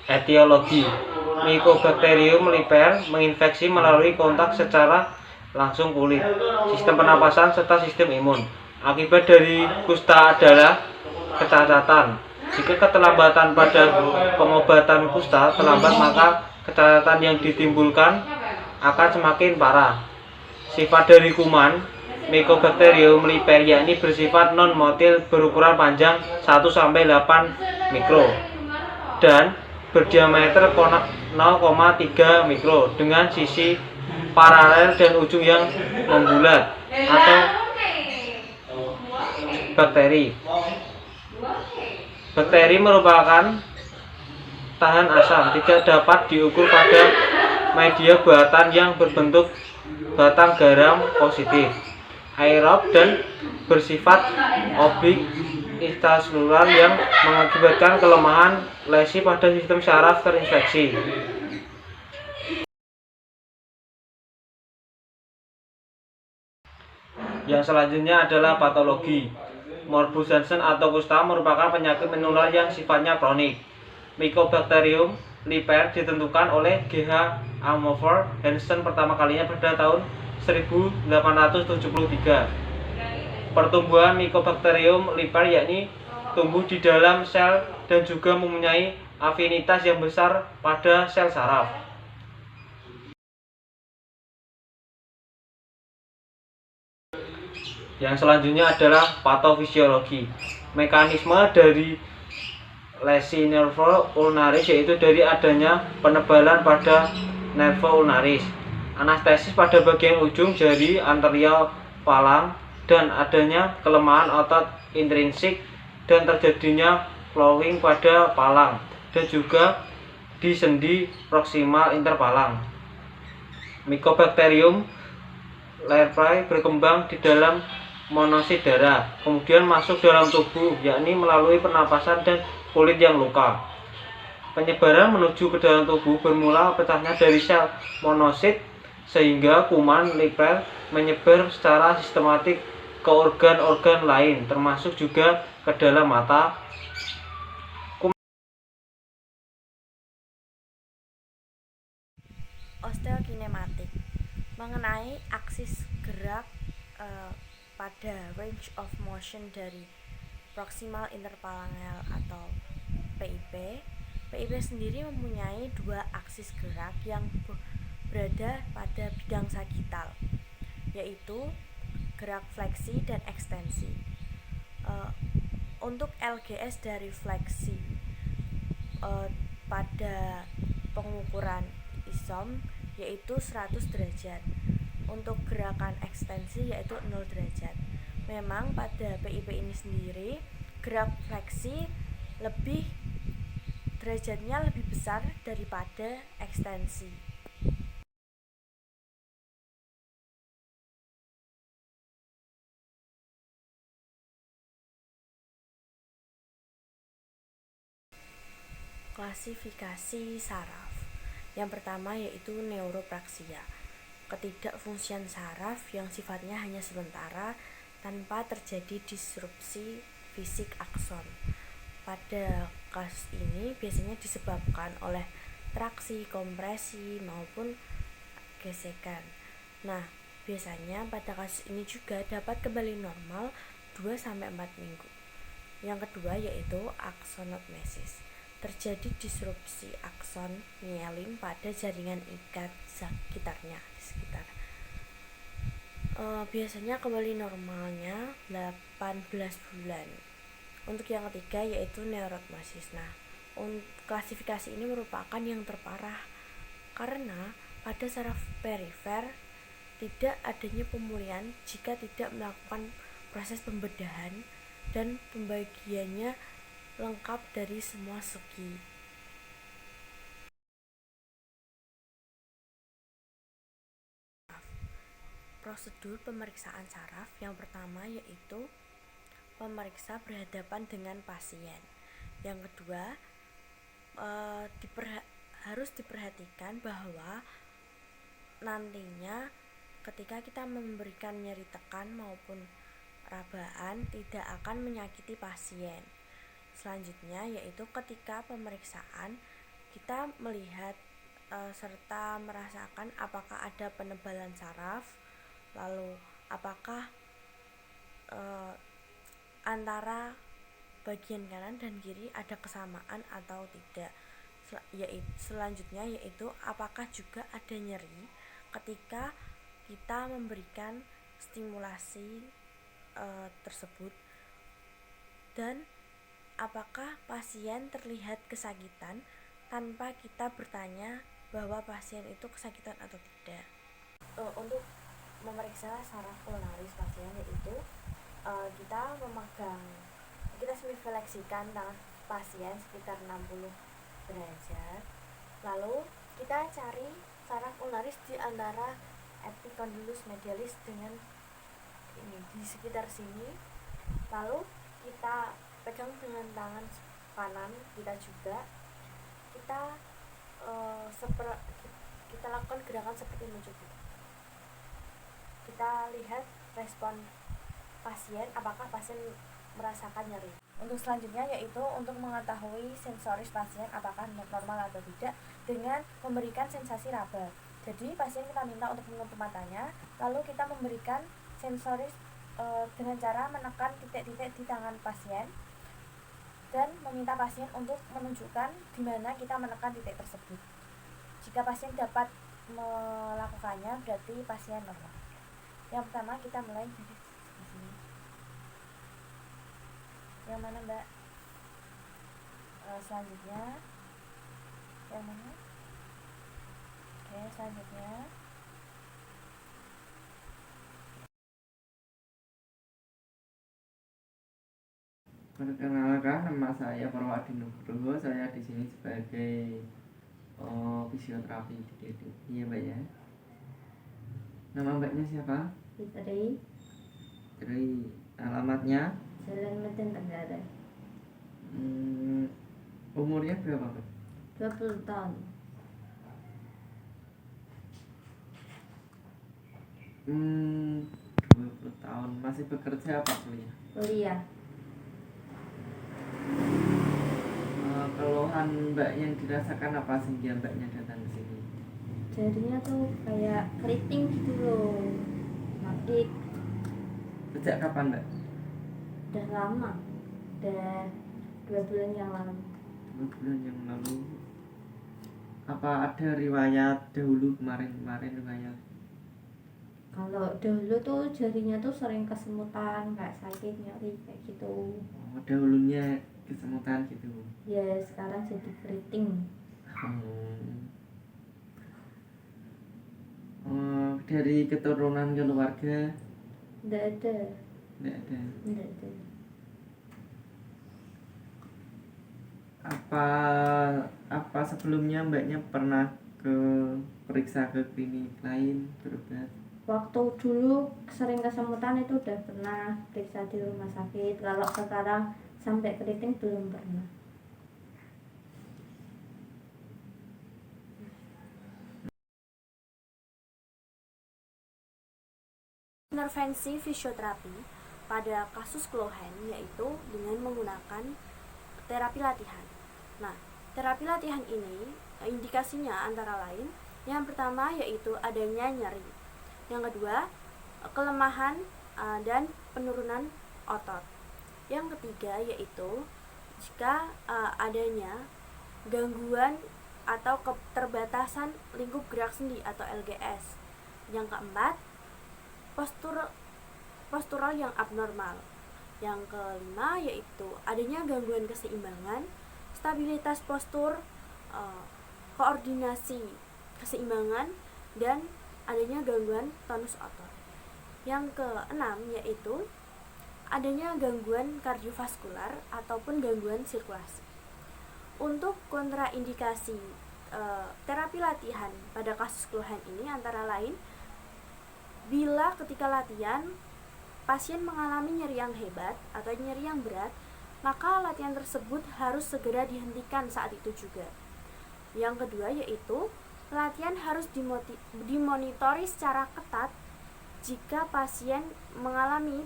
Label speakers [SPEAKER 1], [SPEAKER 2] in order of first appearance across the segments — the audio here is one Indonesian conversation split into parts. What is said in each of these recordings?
[SPEAKER 1] Etiologi: Mycobacterium liper menginfeksi melalui kontak secara langsung kulit, sistem pernapasan, serta sistem imun. Akibat dari kusta adalah kecacatan. Jika keterlambatan pada pengobatan kusta terlambat, maka kecacatan yang ditimbulkan akan semakin parah. Sifat dari kuman Mycobacterium liper yakni bersifat non-motil, berukuran panjang 1-8 mikro dan berdiameter 0,3 mikro dengan sisi paralel dan ujung yang membulat atau bakteri. Bakteri merupakan tahan asam, tidak dapat diukur pada media buatan yang berbentuk batang garam positif, aerob dan bersifat oblik intraseluler yang mengakibatkan kelemahan lesi pada sistem saraf terinfeksi. Yang selanjutnya adalah patologi. Morbus Jansen atau kusta merupakan penyakit menular yang sifatnya kronik. Mycobacterium liper ditentukan oleh G.H. Amofer Hansen pertama kalinya pada tahun 1873. Pertumbuhan Mycobacterium liper yakni tumbuh di dalam sel dan juga mempunyai afinitas yang besar pada sel saraf. Yang selanjutnya adalah patofisiologi. Mekanisme dari lesi nerve ulnaris yaitu dari adanya penebalan pada nerve ulnaris, anestesis pada bagian ujung jari anterior palang, dan adanya kelemahan otot intrinsik dan terjadinya flowing pada palang dan juga di sendi proksimal interpalang. Mycobacterium liper berkembang di dalam monosit darah, kemudian masuk dalam tubuh, yakni melalui pernapasan dan kulit yang luka. Penyebaran menuju ke dalam tubuh bermula pecahnya dari sel monosit, sehingga kuman liper menyebar secara sistematik ke organ-organ lain, termasuk juga ke dalam mata.
[SPEAKER 2] Osteokinematik mengenai aksis gerak pada range of motion dari proximal interphalangeal atau PIP. PIP sendiri mempunyai dua aksis gerak yang berada pada bidang sagital, yaitu gerak fleksi dan ekstensi. Untuk LGS dari fleksi pada pengukuran ISOM yaitu 100 derajat. Untuk gerakan ekstensi yaitu 0 derajat. Memang pada PIP ini sendiri gerak fleksi derajatnya lebih besar daripada ekstensi. Klasifikasi saraf. Yang pertama yaitu neuropraksia, ketidakfungsian saraf yang sifatnya hanya sementara tanpa terjadi disrupsi fisik akson. Pada kasus ini biasanya disebabkan oleh traksi, kompresi maupun gesekan. Nah, biasanya pada kasus ini juga dapat kembali normal 2-4 minggu. Yang kedua yaitu aksonotmesis. Terjadi disrupsi akson myelin pada jaringan ikat sekitarnya biasanya kembali normalnya 18 bulan. Untuk yang ketiga yaitu neurotmesis. Nah, klasifikasi ini merupakan yang terparah karena pada saraf perifer tidak adanya pemulihan jika tidak melakukan proses pembedahan dan pembagiannya lengkap dari semua segi. Prosedur pemeriksaan saraf yang pertama yaitu pemeriksa berhadapan dengan pasien. Yang kedua harus diperhatikan bahwa nantinya ketika kita memberikan nyeri tekan maupun rabaan tidak akan menyakiti pasien. Selanjutnya yaitu ketika pemeriksaan kita melihat serta merasakan apakah ada penebalan saraf, lalu apakah antara bagian kanan dan kiri ada kesamaan atau tidak. Selanjutnya yaitu apakah juga ada nyeri ketika kita memberikan stimulasi tersebut, dan apakah pasien terlihat kesakitan tanpa kita bertanya bahwa pasien itu kesakitan atau tidak. Untuk memeriksa saraf ulnaris pasien yaitu kita semifleksikan tangan pasien sekitar 60 derajat, lalu kita cari saraf ulnaris di antara epicondylus medialis dengan ini di sekitar sini, lalu kita pegang dengan tangan kanan kita juga, kita lakukan gerakan seperti mencubit. Kita lihat respon pasien, apakah pasien merasakan nyeri. Untuk selanjutnya yaitu untuk mengetahui sensoris pasien apakah normal atau tidak dengan memberikan sensasi raba. Jadi pasien kita minta untuk menutup matanya, lalu kita memberikan sensoris dengan cara menekan titik-titik di tangan pasien dan meminta pasien untuk menunjukkan di mana kita menekan titik tersebut. Jika pasien dapat melakukannya berarti pasien normal. Yang pertama kita mulai dari sini. Yang mana Mbak? Selanjutnya yang mana? Oke, selanjutnya
[SPEAKER 3] perkenalkan, nama saya Purwadi Nugroho. Saya di sini sebagai fisioterapi iya Mbak ya. Nama Mbaknya siapa?
[SPEAKER 4] Fitri,
[SPEAKER 3] Dari alamatnya?
[SPEAKER 4] Jalan Medan Tenggara,
[SPEAKER 3] Umurnya berapa Mbak?
[SPEAKER 4] 20 tahun.
[SPEAKER 3] 20 tahun. Masih bekerja apa kuliah?
[SPEAKER 4] Kuliah,
[SPEAKER 3] Keluhan Mbak yang dirasakan apa sehingga Mbaknya datang ke sini?
[SPEAKER 4] jadinya tuh kayak keriting gitu loh, sakit.
[SPEAKER 3] Sejak kapan Mbak?
[SPEAKER 4] Udah lama, udah 2 bulan yang lalu.
[SPEAKER 3] 2 bulan yang lalu. Apa ada riwayat dahulu kemarin riwayat?
[SPEAKER 4] Kalau dahulu tuh jarinya tuh sering kesemutan, kayak sakit, nyeri kayak gitu.
[SPEAKER 3] Oh, dahulunya kesemutan gitu.
[SPEAKER 4] Ya sekarang jadi keriting.
[SPEAKER 3] Dari keturunan keluarga?
[SPEAKER 4] Nggak ada.
[SPEAKER 3] Tidak ada.
[SPEAKER 4] Nggak ada.
[SPEAKER 3] Apa sebelumnya Mbaknya pernah periksa ke klinik lain berobat?
[SPEAKER 4] Waktu dulu sering kesemutan itu udah pernah periksa di rumah sakit. Kalau sekarang sampai keriting belum pernah.
[SPEAKER 2] Intervensi fisioterapi pada kasus Cohen yaitu dengan menggunakan terapi latihan. Nah, terapi latihan ini indikasinya antara lain yang pertama yaitu adanya nyeri, yang kedua kelemahan dan penurunan otot, yang ketiga yaitu jika adanya gangguan atau keterbatasan lingkup gerak sendi atau LGS, yang keempat postural yang abnormal, yang kelima yaitu adanya gangguan keseimbangan, stabilitas postur, koordinasi keseimbangan, dan adanya gangguan tonus otot. Yang keenam yaitu adanya gangguan kardiovaskular ataupun gangguan sirkulasi. Untuk kontraindikasi terapi latihan pada kasus keluhan ini antara lain bila ketika latihan pasien mengalami nyeri yang hebat atau nyeri yang berat, maka latihan tersebut harus segera dihentikan saat itu juga. Yang kedua yaitu latihan harus dimonitori secara ketat jika pasien mengalami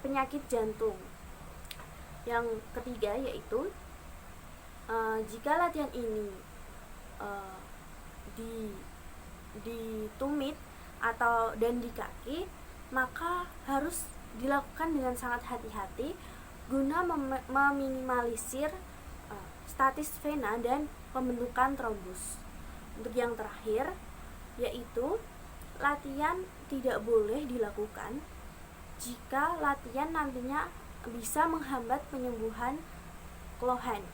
[SPEAKER 2] penyakit jantung. Yang ketiga yaitu jika latihan ini di tumit dan di kaki, maka harus dilakukan dengan sangat hati-hati guna meminimalisir statis vena dan pembentukan trombus. Untuk yang terakhir yaitu latihan tidak boleh dilakukan jika latihan nantinya bisa menghambat penyembuhan Cohen.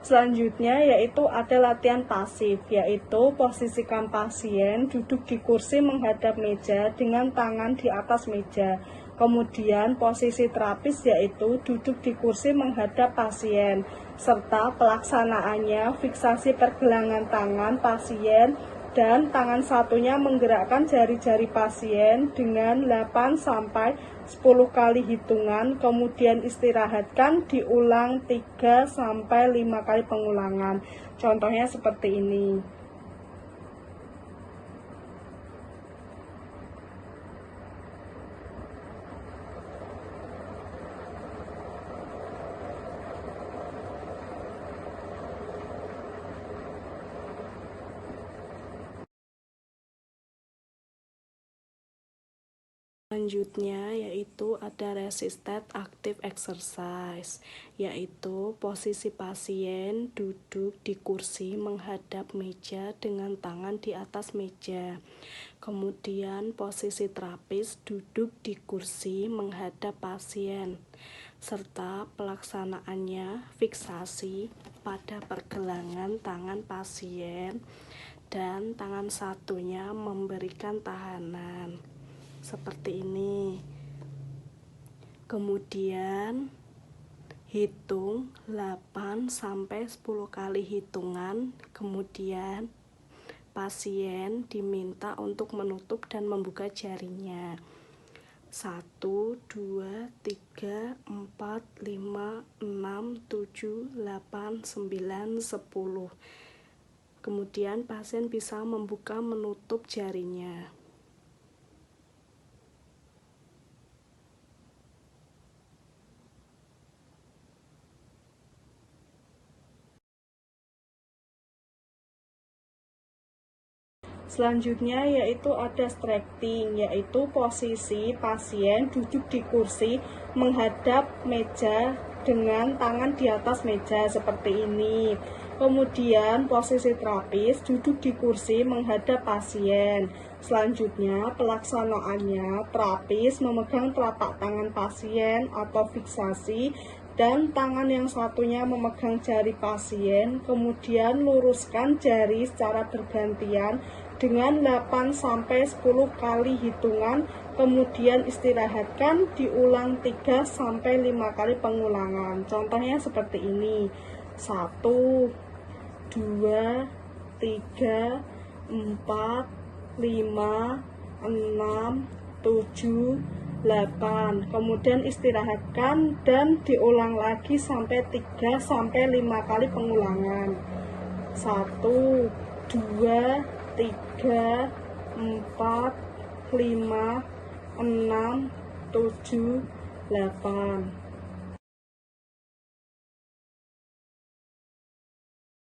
[SPEAKER 5] Selanjutnya yaitu ada latihan pasif, yaitu posisikan pasien duduk di kursi menghadap meja dengan tangan di atas meja. Kemudian posisi terapis yaitu duduk di kursi menghadap pasien, serta pelaksanaannya fiksasi pergelangan tangan pasien dan tangan satunya menggerakkan jari-jari pasien dengan 8-10 kali hitungan, kemudian istirahatkan, diulang 3-5 kali pengulangan. Contohnya seperti ini. Selanjutnya yaitu ada resisted active exercise, yaitu posisi pasien duduk di kursi menghadap meja dengan tangan di atas meja. Kemudian posisi terapis duduk di kursi menghadap pasien, serta pelaksanaannya fiksasi pada pergelangan tangan pasien dan tangan satunya memberikan tahanan. Seperti ini. Kemudian hitung 8-10 kali hitungan, kemudian pasien diminta untuk menutup dan membuka jarinya. 1, 2, 3, 4, 5, 6, 7, 8, 9, 10. Kemudian pasien bisa membuka menutup jarinya. Selanjutnya yaitu ada stretching, yaitu posisi pasien duduk di kursi menghadap meja dengan tangan di atas meja seperti ini. Kemudian posisi terapis duduk di kursi menghadap pasien. Selanjutnya pelaksanaannya terapis memegang telapak tangan pasien atau fiksasi dan tangan yang satunya memegang jari pasien, kemudian luruskan jari secara bergantian dengan 8-10 kali hitungan, kemudian istirahatkan, diulang 3-5 kali pengulangan. Contohnya seperti ini. 1, 2, 3, 4, 5, 6, 7, 8. Kemudian istirahatkan dan diulang lagi sampai 3-5 kali pengulangan. 1, 2, 3, 4, 5, 6, 7, 8.